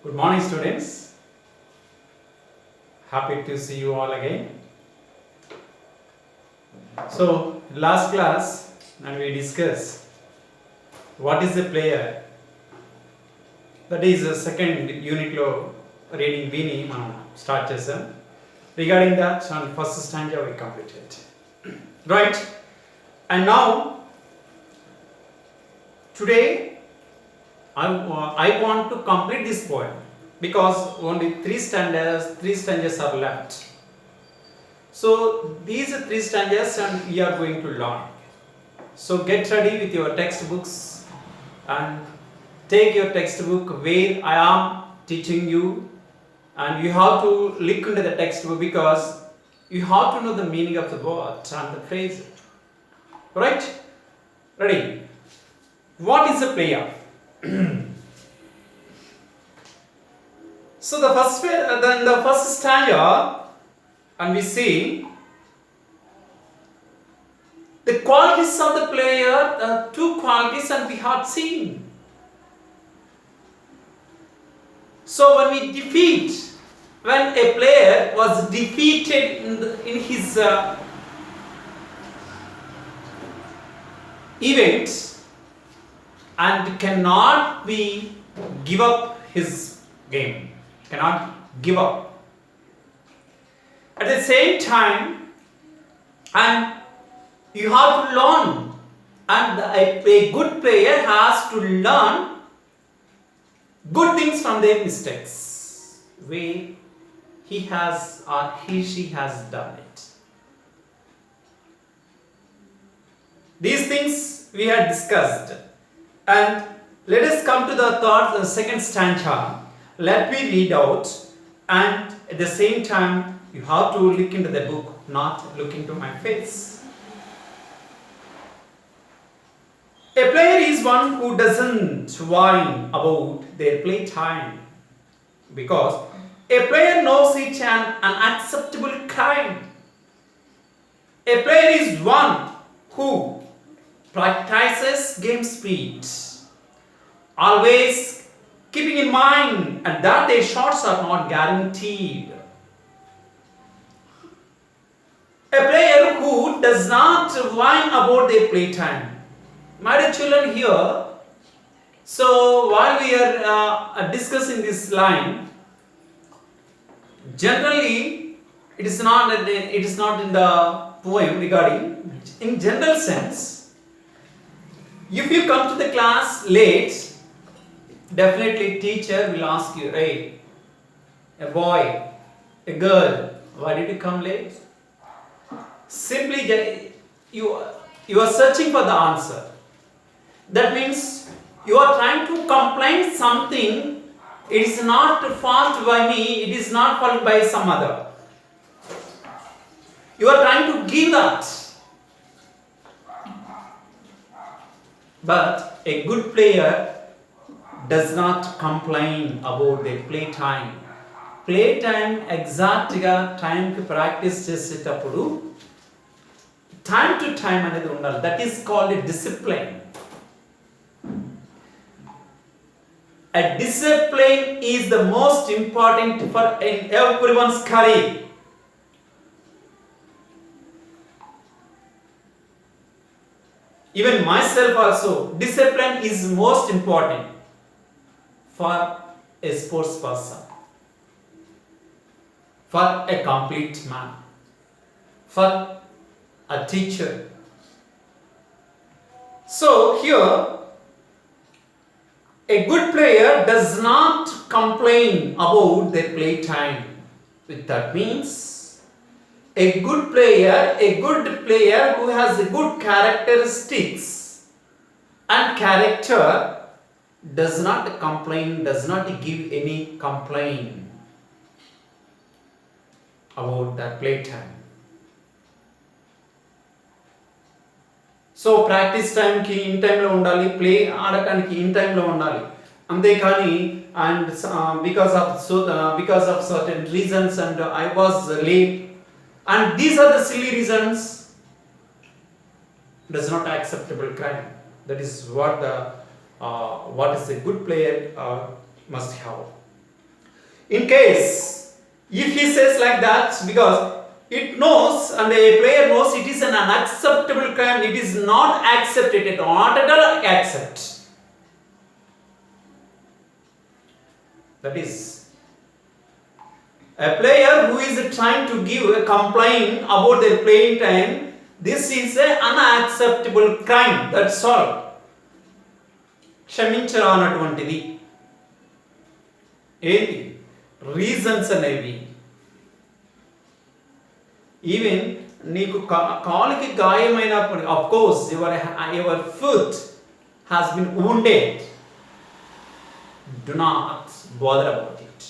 Good morning, students. Happy to see you all again. So, last class, and we discussed what is a player. That is the second unit lo reading Vini మనం start చేసాం. Regarding that, on first stanza we completed. Right? And now, today, I want to complete this poem because only three stanzas are left. So these are three stanzas and we are going to learn. So get ready with your textbooks and take your textbook where I am teaching you, and you have to look into the textbook because you have to know the meaning of the word and the phrase. Right? Ready? What is a player? So the first stanza, and we see the qualities of the player, two qualities, and we have seen. So when a player was defeated in his event and cannot give up his game, cannot give up. At the same time, and you have to learn, and a good player has to learn good things from their mistakes where he or she has done it. These things we had discussed, and let us come to the second stanza. Let me read out, and at the same time you have to look into the book, not look into my face. A player is one who doesn't whine about their playtime, because a player knows it an unacceptable crime. A player is one who practices game speed, always keeping in mind and that their shots are not guaranteed. A player who does not whine about their playtime. My dear children, here, so while we are discussing this line, generally it is not in the poem regarding, in general sense, if you come to the class late, definitely teacher will ask you, hey, a boy, a girl, why did you come late? Simply you are searching for the answer. That means you are trying to complain something. It is not fault by me, it is not fault by some other. You are trying to give that. But a good player does not complain about their playtime. Playtime exactగా టైంకి practice చేసేటప్పుడు time to time అనేది ఉండాలి. That is called a discipline. A discipline is the most important in everyone's career. Even myself also, discipline is most important for a sports person, for a complete man, for a teacher. So here, a good player does not complain about their playtime. That means a good player who has good characteristics and character does not complain, does not give any complaint about that playtime. So practice టైంకి in టైంలో ఉండాలి, play ఆడటానికి in టైంలో ఉండాలి. అంతేకాని and because of certain reasons and I was late and these are the silly reasons does not acceptable crime. That is what is a good player must have. In case if he says like that, because it knows and a player knows it is an unacceptable crime, it is not accepted, not at all accept. That is, a player who is trying to give a complaint about their playing time, this is an unacceptable crime. That's all. క్షమించరానటువంటిది ఏంటి reasons అనేవి. Even నీకు కాలుకి గాయమైనప్పుడు of course your foot has been wounded, do not bother about it.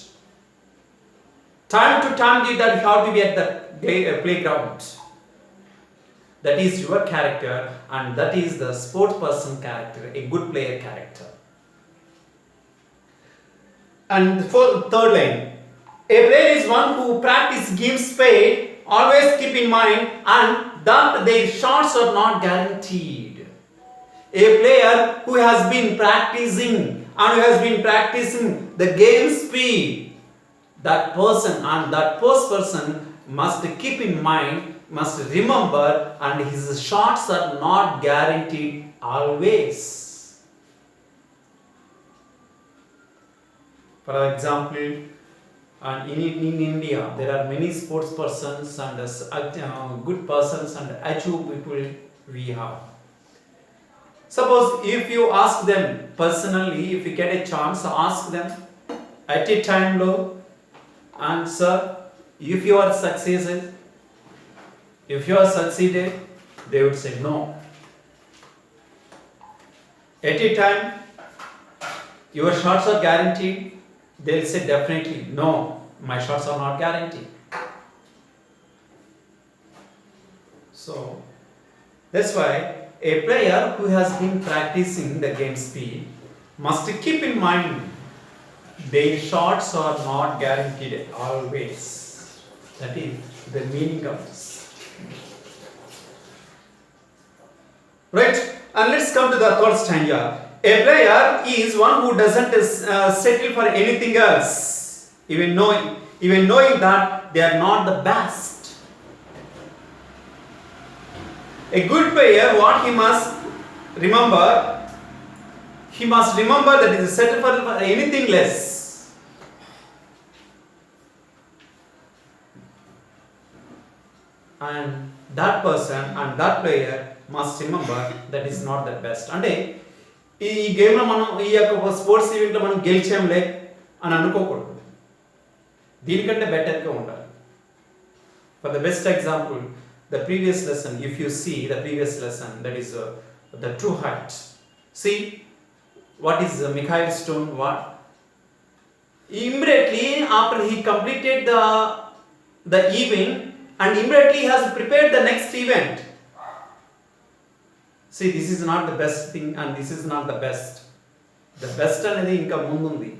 Time to time that you have to be at the playground. That is your character, and that is the sport person character, a good player character. And for third line, a player is one who practice game speed. Always keep in mind and that their shots are not guaranteed. A player who has been practicing and who has been practicing the game speed, that person and that first person must keep in mind, must remember, and his shots are not guaranteed always. For example, in India there are many sports persons and good persons and achieve people we have. Suppose if you ask them personally, if you get a chance, ask them at a time low, and sir, if you are succeeded, they would say no. At a time, your shots are guaranteed, they'll say definitely no, my shots are not guaranteed. So that's why a player who has been practicing the game speed must keep in mind their shots are not guaranteed always. That is the meaning of this. Right? And let's come to the third stanza. A player is one who doesn't settle for anything else, even knowing that they are not the best. A good player, what he must remember that he is settled for anything less. And that person and that player must remember that is not the best. అంటే ఈ గేమ్లో మనం ఈ యొక్క sports ఈవెంట్లో మనం గెలిచాంలే అని అనుకోకూడదు, దీనికంటే బెటర్గా ఉండాలి. For the best example, the previous lesson, if you see the previous lesson, that is the true height. See what is Mikhail Stone, what immediately after he completed the event and immediately he has prepared the next event. See, this is not the best thing and this is not the best. The best అనేది ఇంకా ముందుంది,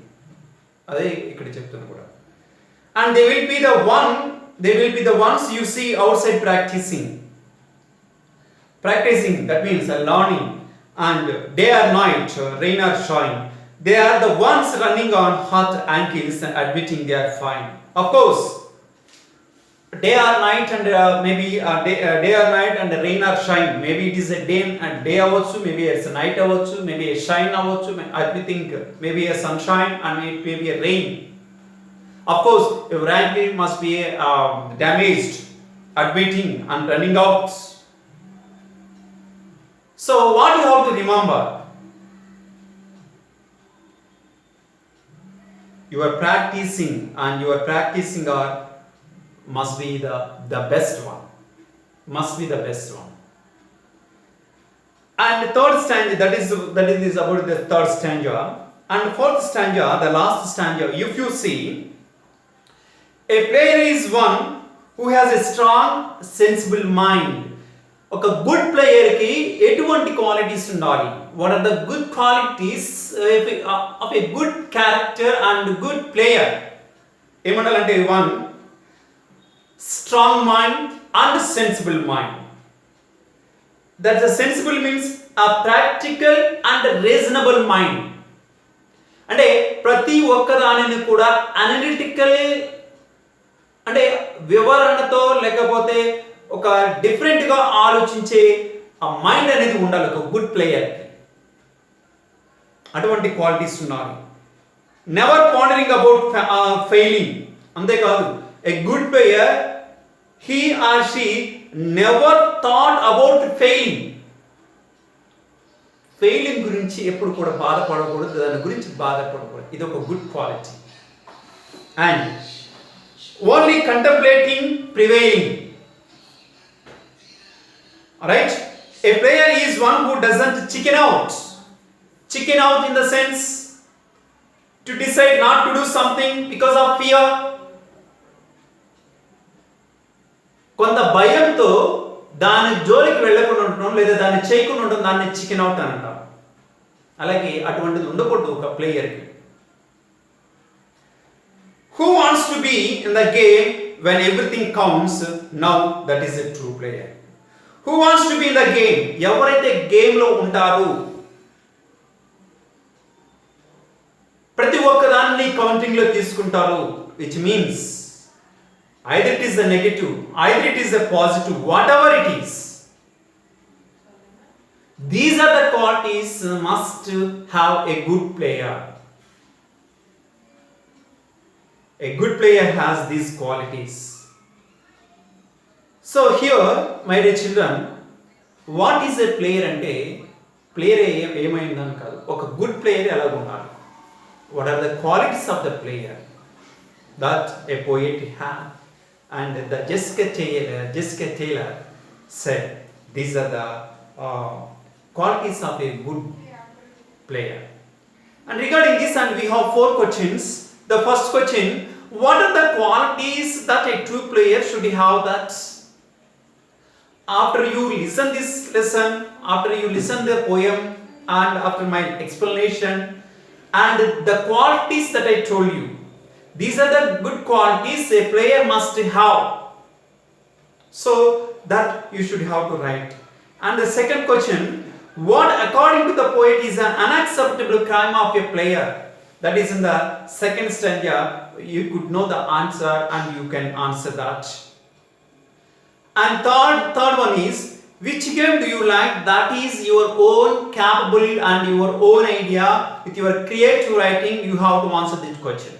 అదే ఇక్కడ చెప్తున్నా కూడా. And they will be the ones you see outside practicing. That means learning, and day or night, rain or shine, they are the ones running on hot ankles and admitting they are fine. Of course, day or night and day or night and rain or shine, maybe it is a day avachchu, maybe it's a night avachchu, maybe a shine avachchu, admitting maybe a sunshine and it may be a rain. Of course, your ankle must be damaged, admitting and running out. So what you have to remember? You are practicing and your practicing must be the best one. Must be the best one. And the third stanza, that is about the third stanza. And fourth stanza, the last stanza, if you see, a player is one who has a strong, sensible mind. ఒక good ప్లేయర్కి ఎటువంటి qualities ఉండాలి? What are the good qualities of a good character and good player? ఏమంటారంటే, one, strong mind and sensible mind. That the sensible means a practical and reasonable mind. అంటే ప్రతి ఒక్క దానిని కూడా అనలిటికల్ అంటే వివరణతో లేకపోతే ఒక డిఫరెంట్గా ఆలోచించే ఆ మైండ్ అనేది ఉండాలి ఒక గుడ్ ప్లేయర్కి. అటువంటి క్వాలిటీస్ ఉన్నారు. Never pondering about failing. అంతేకాదు a good player he or she never thought about failing. Failing గురించి ఎప్పుడు కూడా బాధపడకూడదు, దాని గురించి బాధపడకూడదు. ఇది ఒక good quality. And only contemplating prevailing. Right, a player is one who doesn't chicken out. Chicken out in the sense to decide not to do something because of fear. కొంత భయంతో దాని జోలికి వెళ్ళకుండా ఉండటం లేదా దాన్ని చేయకుండా ఉండటం దాన్ని చికెన్ అవుట్ అని అంటాం. అలాగే అటువంటిది ఉండకూడదు ఒక ప్లేయర్కి. Who wants to be in the game when everything counts, now that is a true player. Who wants to be in the game, ఎవరైతే గేమ్లో ఉంటారు ప్రతి ఒక్కదాన్ని కౌంటింగ్లో తీసుకుంటారు, which means either it is the negative, either it is the positive, whatever it is. These are the qualities must have a good player. A good player has these qualities. So here, my dear children, what is a player ante player ఏమైందని కాదు, ఒక good player ఎలా ఉండాలి. What are the qualities of the player that a poet has? And the Jessica Taylor said these are the qualities of a good player. And regarding this, and we have 4 questions. The first question: what are the qualities that a true player should have? That after you listen this lesson, after you listen the poem, and after my explanation, and the qualities that I told you, these are the good qualities a player must have. So that you should have to write. And the second question: what according to the poet is an unacceptable crime of a player? That is in the second stanza. You could know the answer and you can answer that. And third one is, which game do you like? That is your own capable and your own idea. With your creative writing, you have to answer this question.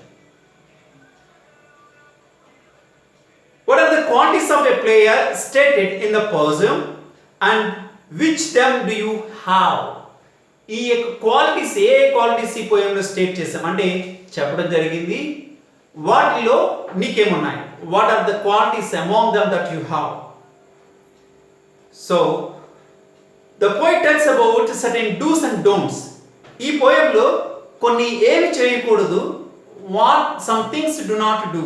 What are the qualities of a player stated in the poem and which them do you have? ఈ qualities ఏ qualities ఈ పోయంలో state చేసాం అంటే చెప్పడం జరిగింది. వాటిలో నీకేమున్నాయి? What are the qualities among them that you have? So the poet talks about certain dos and don'ts. ఈ పోయంలో కొన్ని ఏమి చేయకూడదు, what some things do not do.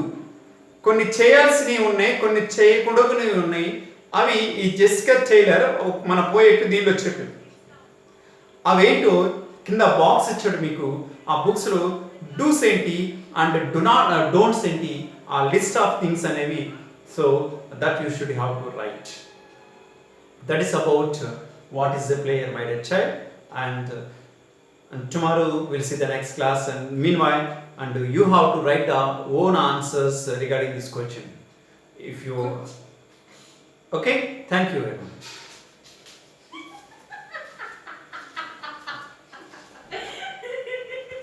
కొన్ని చేయాల్సినవి ఉన్నాయి, కొన్ని చేయకూడనివి ఉన్నాయి. అవి ఈ జెసికా టైలర్ మన పోయేట్టు దీనిలో చెప్పింది. అవేంటో కింద బాక్స్ ఇచ్చాడు మీకు. ఆ బుక్స్లో డూస్ ఏంటి అండ్ డోంట్స్ ఏంటి, ఆ లిస్ట్ ఆఫ్ థింగ్స్ అనేవి. So that you should have to right. That is about what is the player, my dear child. And tomorrow we'll see the next class. And meanwhile, and you have to write the own answers regarding this question. If you okay, thank you very much.